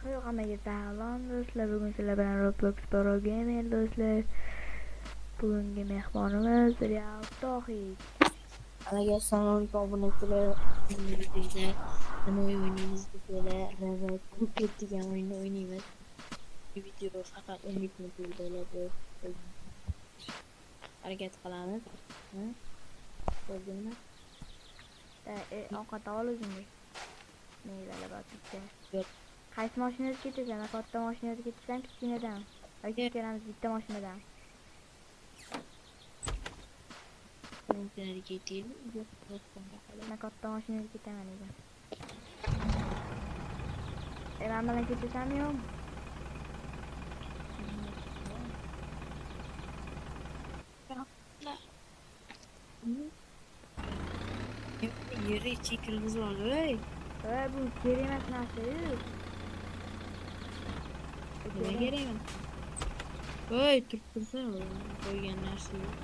Hammaga salom do'stlar, bugun sizlar bilan Roblox Pro Gamer do'stlar. Bugungi mehmonimiz Real Tohid. Hammaga assalomu alaykum obunachilar. Bizda nima o'yin o'ynaymiz dedilar. Ravot Kuket degan o'yinni o'ynaymiz. Bu video faqat 12 minut bo'ladi. Harakat qilamiz. Ko'rdingmi? Ovqat ol o'zingiz. Meyvalar bor bitta. Yo'q. Qaysi mashinada ketasan? Katta mashinada ketasan, kichkinadan? Yoki ikkalamiz bitta mashinadan? O'yinlarga ketaylik. Yo'q, Men katta mashinada ketaman edim. Men bilan ketasanmi yo'qmi? Yeri chekilib oldi. Bu kerak emas narsa. Nima kerak emas? Voy, turib tursin, qo'ygan narsa yo'q.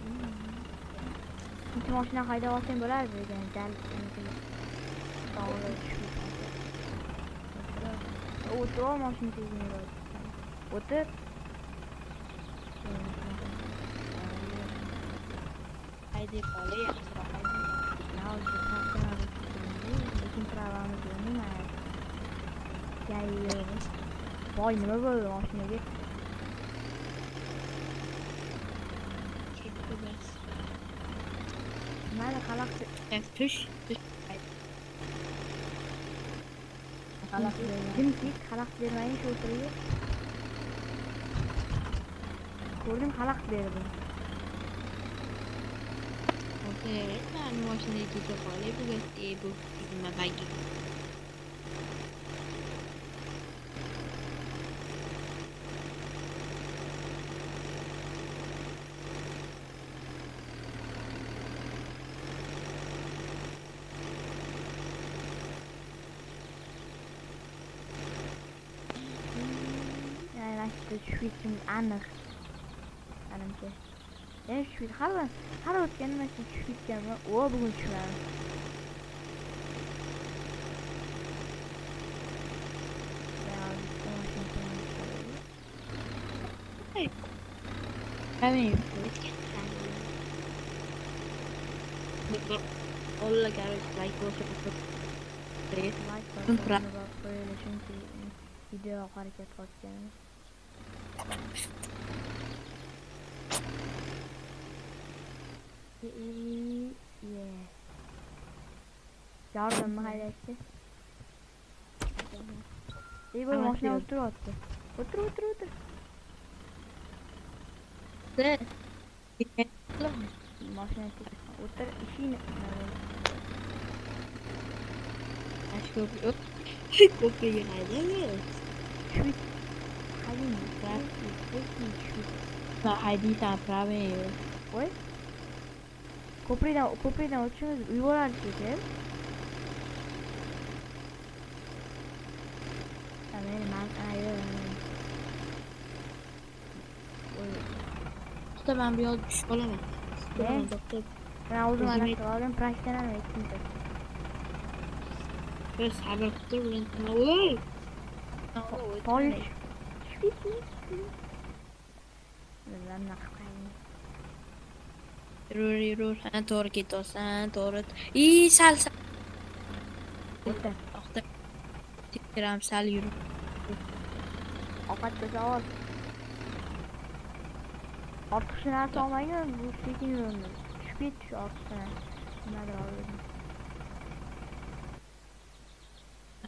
Ikki mashina haydab olsang bo'lardi degan jal. O'tir ol mashina tezligini. O'tir. Haydab qolay, yaxshiroq haydab. Lekin pravamiz nima? Voy, nima bo'ldi mashinaga? Mayli, xalaqchi. Tush. Kimki xalaqt bermayin shu o'tirga. Ko'rdim, xalaqt berdi. Ben maşinayı tutup alayım bu nima bagi. Şu için anlık. Anımca. Yani şu her ötken mesela şu için o bugün şu an. Tamam. Olla garip like olsa böyle çünkü video hareket atacağım. Yardım mı hayretti? İyi bu maşına otur. Otur. Ne? Maşına otur. İşini. Aşkım yok. Kopya haydi. Haydi ta prave. Ой? Kopridan uçuyoruz. Uyuyorlar dedi. Ben bir yol düşük olamam. Ben o zaman aldım. Praştenen ve ikinci. Bes haber kutur bilen tanıolur. Polis. Ben nakayım. Yürür. Sen doğru git o sen doğru. İyi sal. Otur. Tikram sal yürü. Apat da ol. Artık şuna salmayın. Bu sekin yönlü. Şüphet şu artık şuna. Bunlar alıyorum.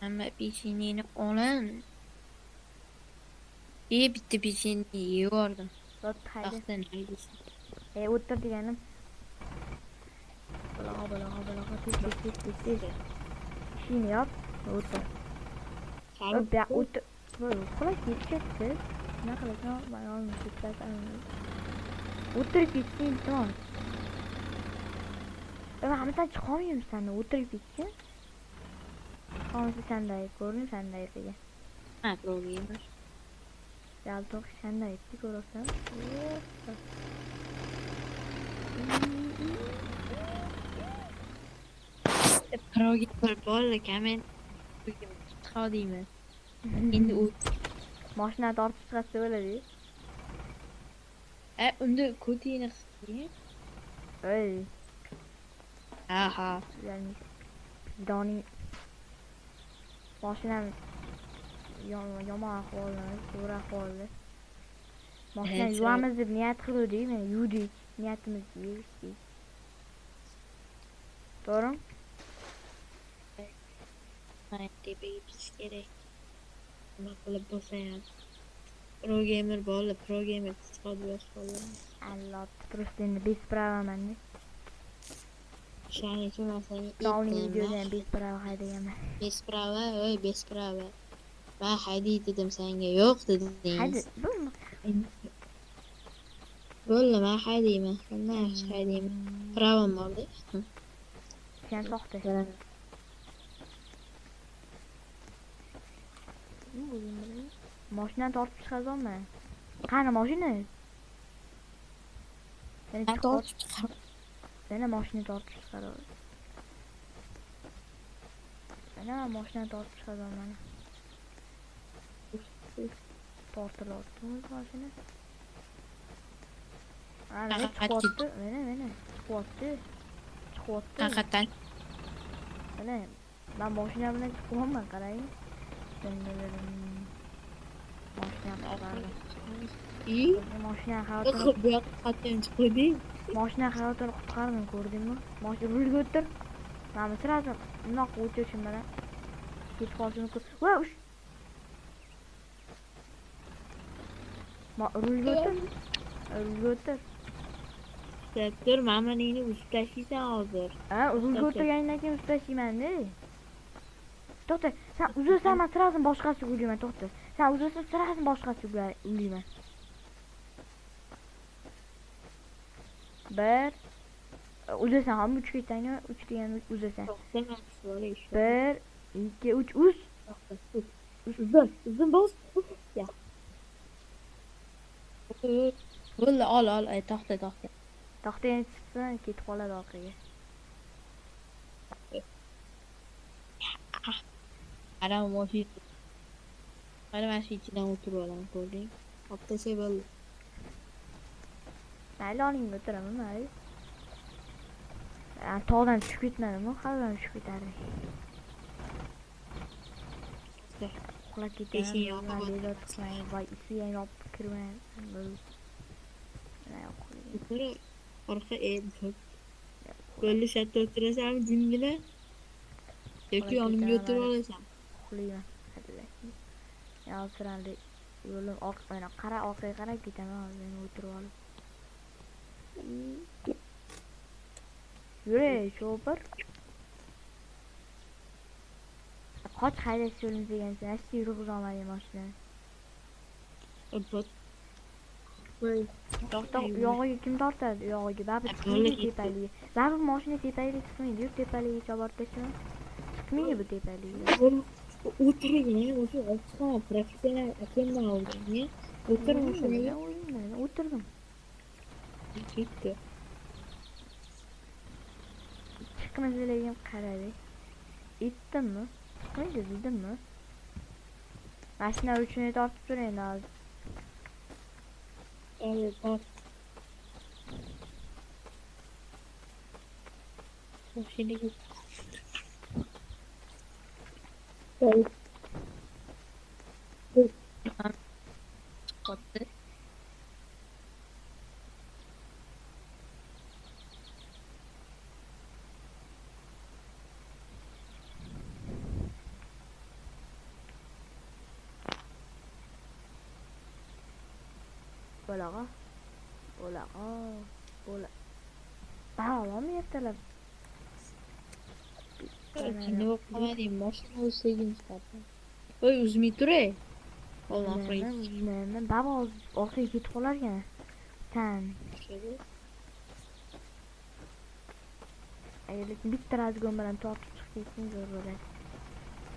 Ama biçinini olan. İyi bitti biçini iyi orada. Haydi. Neredesin? Otur diyelim. Bala. Tis. İşini yap. Otur. Ya otur. Böyle kolay geçecektir. Ne kadar ben olmayacak zaten. Oturup gitsin tamam. Ahmet'ten çıkamıyorum senden. Oturup gitsin. Ama sen de ayıp gördün, sen de ayıp edin. Ha problem var. Gel tok sen de ayıp dik orası. Pro gitmer bolle hemen ta değil mi? Endi u Mashinani tortib chiqarsa bo'ladi. unda kodini qiling. Ey, Ha. ya'ni Doni mashinam yomon ahvolda, zo'r ahvolda. Mashina yuvamiz deb niyat qildik, men yuvdik, niyatimizni yuvdik. To'g'rimi? Mana tepaga ketish kerak. Nima qilib bo'lsa ham. Pro gamer bo'ldi, pro gamer chiqadi boshqalar. Allah, просто endi bespravamanda. Shuning uchun men senga Doni videodan besprava haydaganman. Besprava, besprava. Men hayday dedim senga, yo'q deding. Haydi, bo'lma. Bo'ldi, men haydayman. Men yaxshi haydayman. Pravam bordi. Sen soxta. Mashinani tortib chiqazaman. Qani mashina? Men tortib chiqaman. Mana mashinani tortib chiqaraman. Mana mashinani tortib chiqazaman. Tortilyapti mashina. Ana chiqyapti. Mana chiqyapti. Haqiqatan. Mana men mashina bilan chiqyapman, qarang. Mashina hayotini qutqardim, ko'rdingmi? Mashina rulga o'tir. Mana sirasi bunaqa o'tirishim bilan ketib qolishim mumkin. Va rulga o'tir. Rulga o'tir. Dur, mana meni uzib tashlaysan hozir. Ha, rulga o'tirganingdan keyin uzib tashlayman-da. To'xta, sen uzasan, men sirasi boshqasiga ulayman, to'xta. Sen uzasan, sirasi boshqasiga ulayman. Bir uzasan, hamma 3 ketanga, 3 degan uzasan. 1 2 3 uz. Uzun bos. Ya. Bo'ldi, ol, to'xta. To'xta, endi chiqsin, ketib qoladi orqaga. Ana mashina. Mana mashina ichidan o'tirib olaman, ko'rding? Olib tashlab bo'ldi. Mayli, oling o'tiraman, mayli. Tog'dan tushib ketmadimmi? Halidan tushib ketardik. Uxlab ketaman, bezor chiqmang, voy isiga yopib kirmang. Orqa bo'ldi, shatda o'tirasanmi jimgina? Yoki yonimga o'tirib olasan? Uxlayman. Yaltirandi. Yo'lim orqaga qarab ketaman, men o'tirib olib. Yure, shopir. Qoch haydash yo'lini degansan, ashti yurg'izolmadi mashinani. To'xta, yog'iga kim tortadi? Yog'iga babit tepaliga. Babit mashina tepaliga chiqmaydi, tepaliga olib tashlaman. Chiqmaydi bu tepaliga. O'tirgan, o'sha ochiqman, professional akamdan oldim. O'tir mashinaga. O'tirdim. Ketdi. Chiqmasligim qaradi. Etdimmi? Chiqmaydi dedimmi? Mashina uchun tortib tur endi hozir. Tort. Mashinaga Qotdi. Bo'laqa. Bağlam ertalab. Ne yapayım? Mashina o'zligini chiqardi. Voy, uzmay tur-ey. Men baba orqaga ketib qolar ekan. Tan. Lekin bitta razgon bilan tortib chiqib ketsin zo'r bo'ladi.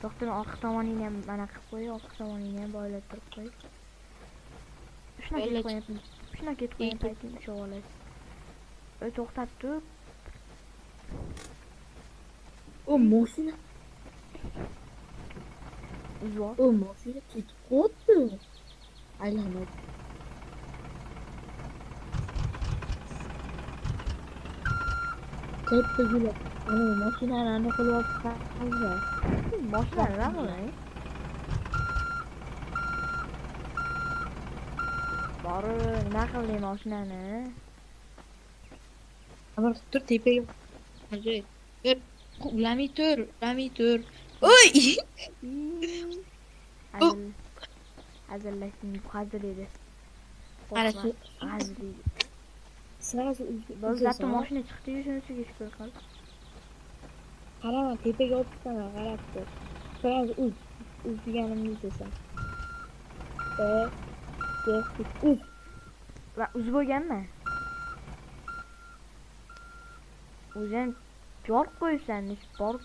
To'xtani orqa tomonini ham mana qilib qo'y, orqa tomonini ham boylab turib qo'y. Shunaqa ketib qo'ying, payting ushab olasiz. To'xtab tur. O mashina. Uzvor. O mashina ketib qoldi. Aylanib. Katta gula. Ana mashinani aniq qilib olibsan. Mashina nima qilay? Bori nima qildi mashinani? Amir tur tepaga. Hozir. Ulamay tur. Oy! Hazırlaştım. Hazır edi. Qarasi. Hazır edi. Sırası Böyle zaten maşına çıktı yüzünüzü geçti kal. qarama tepaga olib chiqaman qarab tur. Sırası uz deganimni desam. Uz. Va o'zi bo'lganmi? O'zing bor qo'ysan, bor.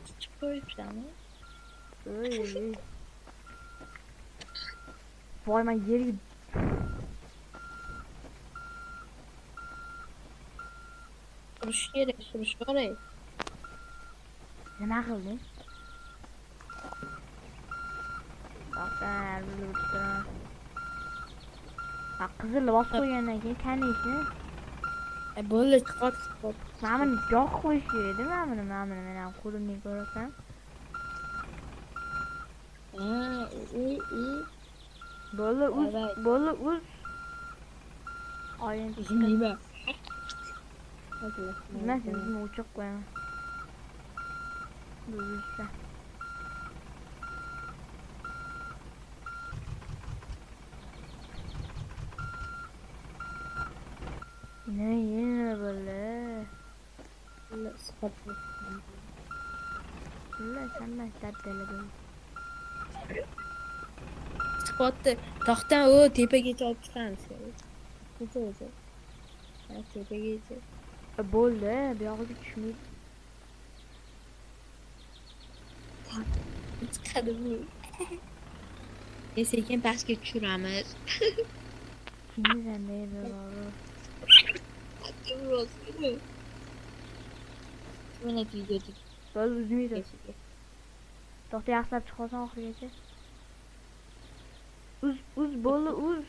Chiqib qo'yibsanmi? Ey. Voy men yerga Surish kerak, surish kerak. nima qilding? Doktor, lutfan. Ha, qizil bosib qo'ygandan keyin taniysiz. Bo'ldi, chiqib. Mana buni yoq qo'yish kerak edi, mana buni men ham qo'limdan ko'rasan. Bo'ldi, uz. Oyin Nima? nima sizni o'chib qo'yaman. Bo'lsa. Ne yine böyle? Sen ben tattele böyle. Spotni to'xtam, o tepagacha olib chiqamiz. O'zi. Ha, tepagacha. Bo'ldi, bu yog'iga tushmaydi. Chiqadimi? Sekin pastga tushiramiz. Kimsan deydi bor. Mana videoda Bo'ldi, uzmaydi. To'xta yaxshilab chiqasan oxirigacha. Uz bo'ldi, uz.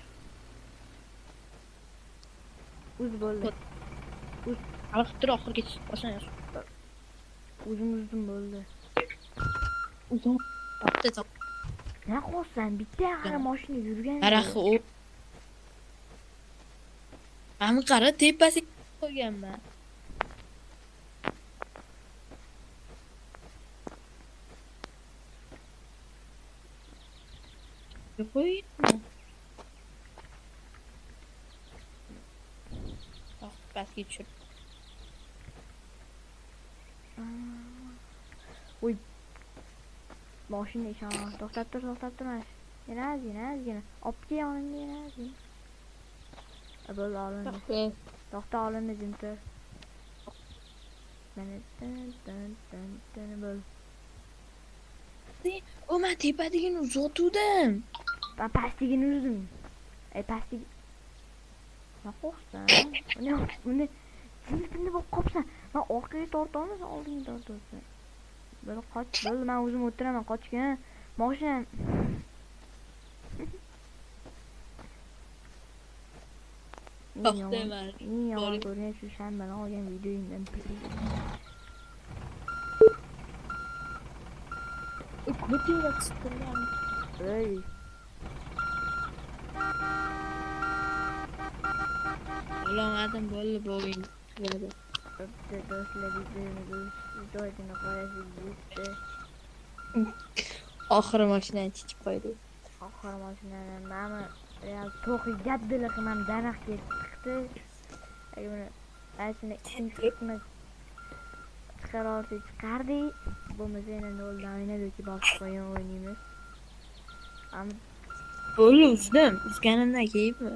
Uz bo'ldi. tur oxirigacha chiqasan. Uzim bo'ldi. Uzun. To'xta. Ne qo'rsan? Bitta qara mashina yurgan. Qaraxi o. Mana qara tepasiga qo'yganman. Qo'ydim. Pastga tushib. Uy. Mashina ishon. To'xtab tur. Yana. Olib kel yonimga yana. Bo'ldi, olindi. To'xta, olindi jimtir. Mana bo'ldi. O men tepadagini uzatuvdim. Ben pastigini uzdim. Pastig. Ne qo'rsan? Uni jimtirni bo'lib qopsan. Men orqaga tortamiz, oldinga tortasan. Böyle kaç, böyle ben uzun oturaman, kaçken mashina. İyi yalan görüyorsun sen ben alacağım videoyu ben Bütün yakışıklarım. Ey. Olamadım böyle bugün. Böyle. Öpte dostlar videoyu koyasın. Oxiri mashinani chiqib qo'ydi. Oxiri mashinani mana real to'g'ri gaddili qilmam daraxtga chiqdi. Buni aytishni ikkinchi qismi chiqardi. Bo'lmasa yana noldan o'ynadiki bosib qo'ygan o'ynaymiz. Bo'ldi uzdim. Uzganimdan keyinmi?